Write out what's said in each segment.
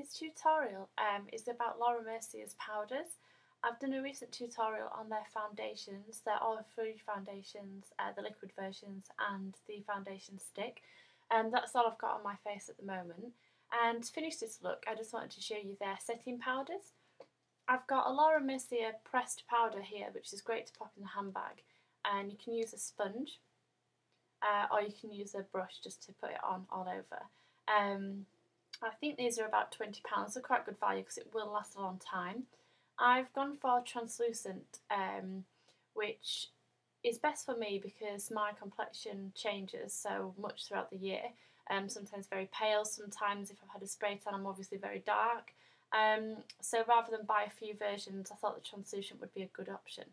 This tutorial is about Laura Mercier's powders. I've done a recent tutorial on their foundations. There are three foundations, the liquid versions and the foundation stick. And that's all I've got on my face at the moment. And to finish this look, I just wanted to show you their setting powders. I've got a Laura Mercier pressed powder here, which is great to pop in the handbag. And you can use a sponge, or you can use a brush just to put it on all over. I think these are about £20, so quite good value because it will last a long time. I've gone for translucent, which is best for me because my complexion changes so much throughout the year. Sometimes very pale, sometimes if I've had a spray tan I'm obviously very dark. So rather than buy a few versions, I thought the translucent would be a good option.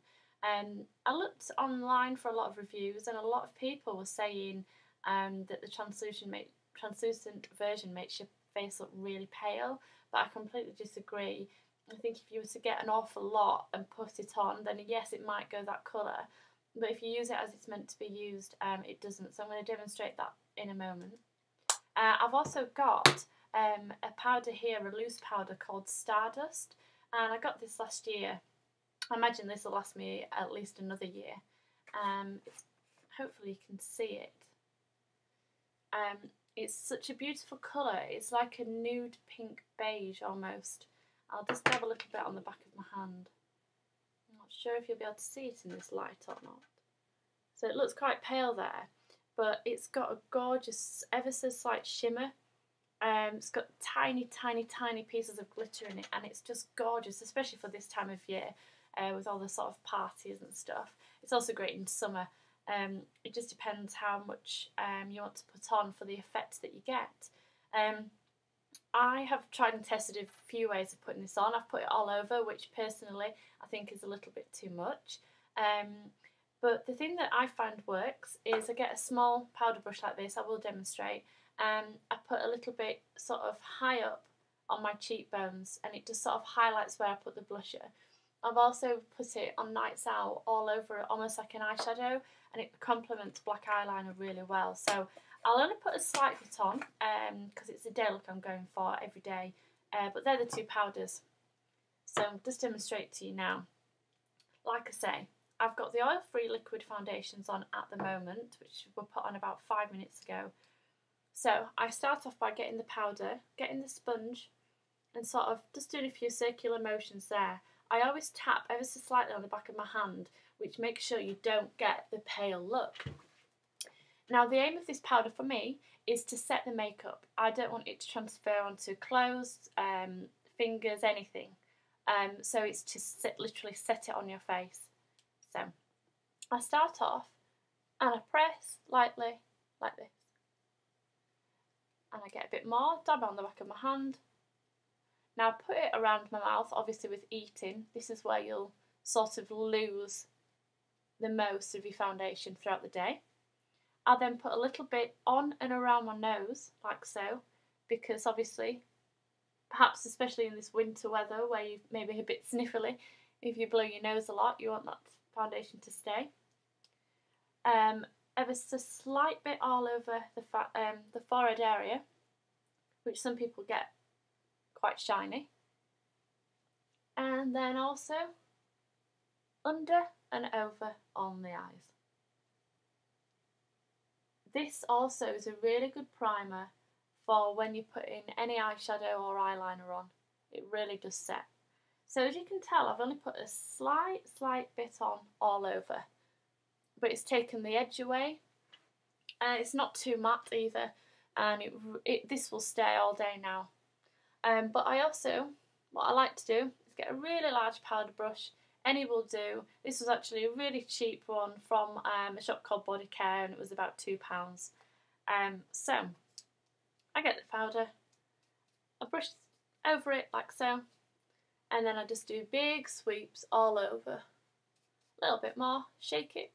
I looked online for a lot of reviews and a lot of people were saying that the translucent version makes your face look really pale, but I completely disagree. I think if you were to get an awful lot and put it on, then yes, it might go that colour, but if you use it as it's meant to be used, it doesn't. So I'm going to demonstrate that in a moment. I've also got a powder here, a loose powder called Stardust, and I got this last year. I imagine this will last me at least another year. Hopefully you can see it. It's such a beautiful colour. It's like a nude pink beige almost. I'll just dab a little bit on the back of my hand. I'm not sure if you'll be able to see it in this light or not. So it looks quite pale there, but it's got a gorgeous, ever so slight shimmer. It's got tiny, tiny, tiny pieces of glitter in it, and it's just gorgeous, especially for this time of year with all the sort of parties and stuff. It's also great in summer. It just depends how much you want to put on for the effect that you get. I have tried and tested a few ways of putting this on. I've put it all over, which personally I think is a little bit too much. But the thing that I find works is I get a small powder brush like this, I will demonstrate, and I put a little bit sort of high up on my cheekbones, and it just sort of highlights where I put the blusher. I've also put it on nights out all over it, almost like an eyeshadow, and it complements black eyeliner really well. So I'll only put a slight bit on because it's a day look I'm going for every day, but they're the two powders. So I'll just demonstrate to you now. Like I say, I've got the oil-free liquid foundations on at the moment, which were put on about 5 minutes ago. So I start off by getting the powder, getting the sponge, and sort of just doing a few circular motions there. I always tap ever so slightly on the back of my hand, which makes sure you don't get the pale look. Now the aim of this powder for me is to set the makeup. I don't want it to transfer onto clothes, fingers, anything. So it's to literally set it on your face. So I start off and I press lightly like this. And I get a bit more, dab on the back of my hand. Now put it around my mouth, obviously with eating. This is where you'll sort of lose the most of your foundation throughout the day. I'll then put a little bit on and around my nose, like so, because obviously, perhaps especially in this winter weather where you may be a bit sniffly, if you blow your nose a lot, you want that foundation to stay. Ever so slight bit all over the forehead area, which some people get quite shiny. And then also under and over on the eyes. This also is a really good primer for when you put in any eyeshadow or eyeliner on. It really does set. So as you can tell, I've only put a slight bit on all over, but it's taken the edge away, and it's not too matte either, and this will stay all day now. But I also, what I like to do is get a really large powder brush. Any will do. This was actually a really cheap one from a shop called Body Care, and it was about £2. So I get the powder, I brush over it like so, and then I just do big sweeps all over. A little bit more, shake it,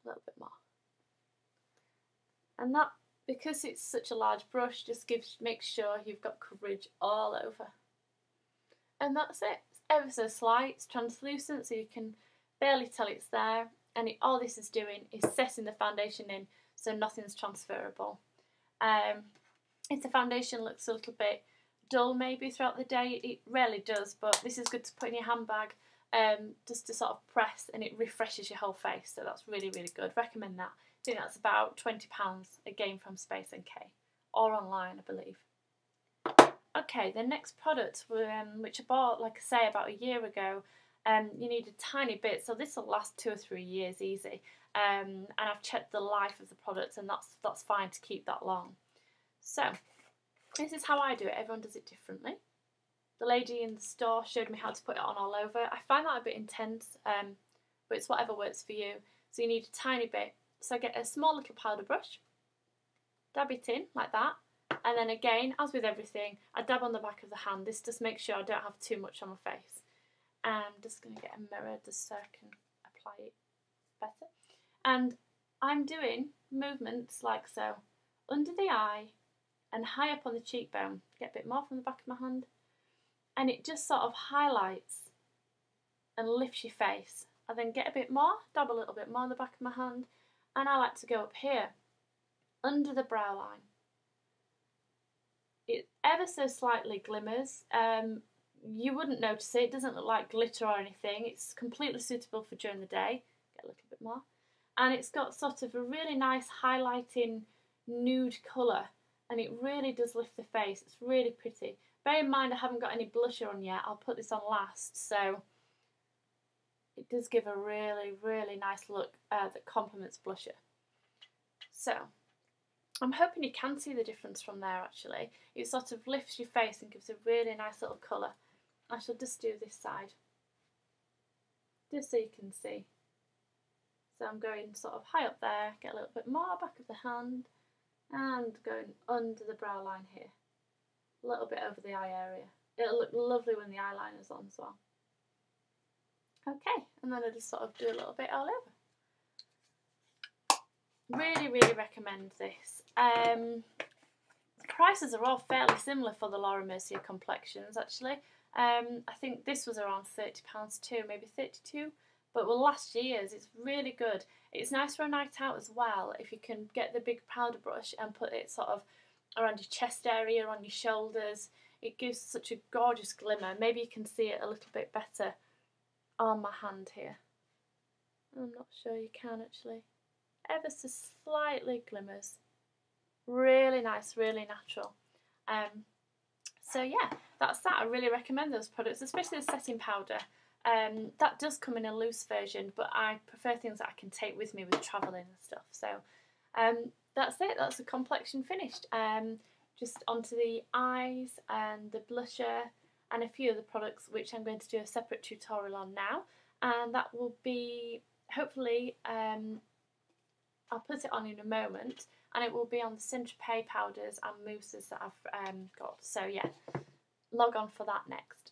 a little bit more. And that, because it's such a large brush, just makes sure you've got coverage all over. And that's it. It's ever so slight, it's translucent so you can barely tell it's there, and all this is doing is setting the foundation in so nothing's transferable. if the foundation looks a little bit dull maybe throughout the day, it rarely does, but this is good to put in your handbag just to sort of press, and it refreshes your whole face, so that's really, really good. Recommend that. I think that's about £20, again from Space NK, or online, I believe. Okay, the next product, which I bought, like I say, about a year ago, you need a tiny bit, so this will last 2 or 3 years easy, and I've checked the life of the product, and that's fine to keep that long. So, this is how I do it. Everyone does it differently. The lady in the store showed me how to put it on all over. I find that a bit intense, but it's whatever works for you. So you need a tiny bit. So I get a small little powder brush, dab it in like that, and then again, as with everything, I dab on the back of the hand. This just makes sure I don't have too much on my face. I'm just going to get a mirror just so I can apply it better. And I'm doing movements like so, under the eye and high up on the cheekbone. Get a bit more from the back of my hand. And it just sort of highlights and lifts your face. I then get a bit more, dab a little bit more on the back of my hand, and I like to go up here, under the brow line. It ever so slightly glimmers. You wouldn't notice it. It doesn't look like glitter or anything. It's completely suitable for during the day. Get a little bit more. And it's got sort of a really nice highlighting nude colour, and it really does lift the face. It's really pretty. Bear in mind I haven't got any blusher on yet. I'll put this on last, so it does give a really, really nice look that complements blusher. So I'm hoping you can see the difference from there actually. It sort of lifts your face and gives a really nice little colour. I shall just do this side, just so you can see. So I'm going sort of high up there, get a little bit more back of the hand, and going under the brow line here. A little bit over the eye area. It'll look lovely when the eyeliner's on as well. Okay, and then I just sort of do a little bit all over. Really, really recommend this. The prices are all fairly similar for the Laura Mercier Complexions actually. I think this was around £30 too, maybe 32, but will last years. It's really good. It's nice for a night out as well if you can get the big powder brush and put it sort of around your chest area, on your shoulders. It gives such a gorgeous glimmer. Maybe you can see it a little bit better on my hand here. I'm not sure you can actually. Ever so slightly glimmers. Really nice, really natural. So yeah, that's that. I really recommend those products, especially the setting powder. That does come in a loose version, but I prefer things that I can take with me with travelling and stuff. So that's it. That's the complexion finished. Just onto the eyes and the blusher and a few other products which I'm going to do a separate tutorial on now, and that will be hopefully I'll put it on in a moment, and it will be on the Saint-Tropez powders and mousses that I've got. So yeah, log on for that next.